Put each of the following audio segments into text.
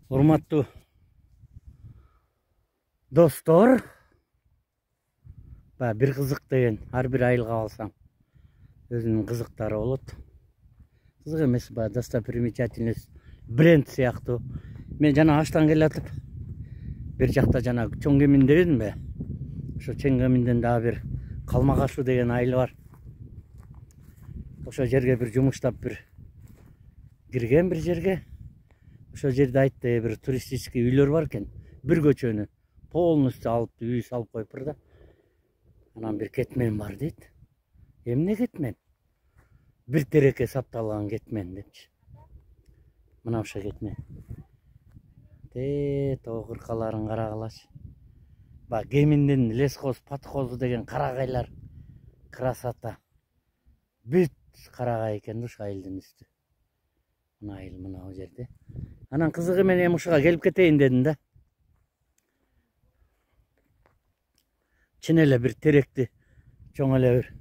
Урматтуу достор, бир кызык деген ар бир айылга алсаң өзүнүн кызыктары болот. Кызык эмес, достопримечательность бренд сыяктуу. Мен жана аштан келатып бир жакта жана чоң кемин дебедимби? Ошо чоң кеминден дагы бир Калмакашу деген айыл бар. Ошо жерге бир жумуштап кирген бир жерге. Ошо жерде айтты, бир туристический үйлөр бар экен. Бир көчөнү полностью алып, үй салып коюптур да. Анан бир кетмен бар дейт. Эмне кетмен? Бир тереке сапталган кетмен депчи. Мына ошо кетмен. Тоо кыркаларын карагылачы. Кеминдин лесхоз, подхозу деген карагайлар. Красота. Бүт карагай экен да ошо айылдын үстү. Мына айыл мына жерде. Анан кызыгы мен эми ушуга келип кетейин дедим да. Чын эле бир теректи, чоң эле бир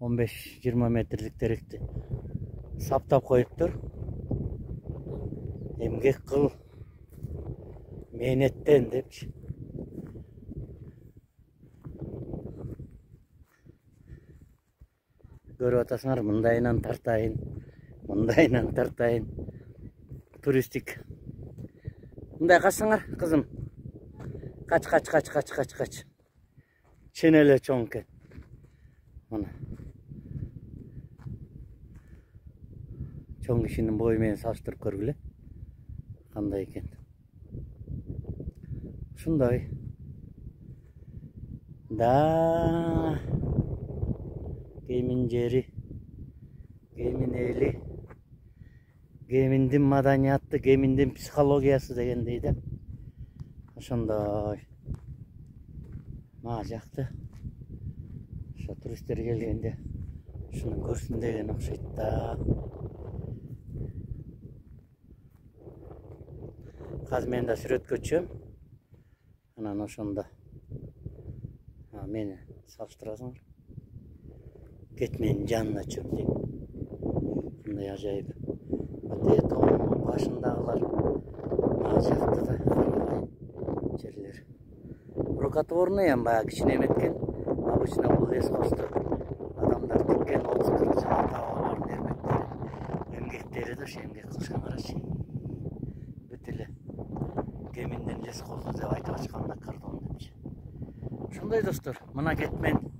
15-20 метрлик теректи саптап коюптур. Эмгек кыл, мээнеттен депчи. Көрүп атасыңар, мындайынан тартайын, мындайынан тартайын. Туристик. Мындай качсаңар, кызым. Кач. Чын эле чоң экен. Мына. Чоң кишинин бою менен салыштырып көргүлө. Кандай экен. Ушундай. Да. Кемин жери. Кемин эли. Кеминдин маданияты, кеминдин психологиясы дегендей да. Ошондой. Мага жакты. Ошо туристтер келгенде ушуну көрсүн деген окшойт да. Азыр мен да сүрөткө. Анан ошондо мени салыштырасыңар. Кетменин жанына чөп дейм. Мындай ажайып. Тоонун башындагылар мага жакты да. Жерлер. Рукотворный кичине эметкен. Обычно бул лесхозду адамдар тиккен 30-40 жыл аталарын эрмектери. Эмгектери да ошо эмгек кылышкан карачы. Бүт эле кеминдин лесхозу деп айтып ачканда кардон депчи. Ошондой достор, мына кетмен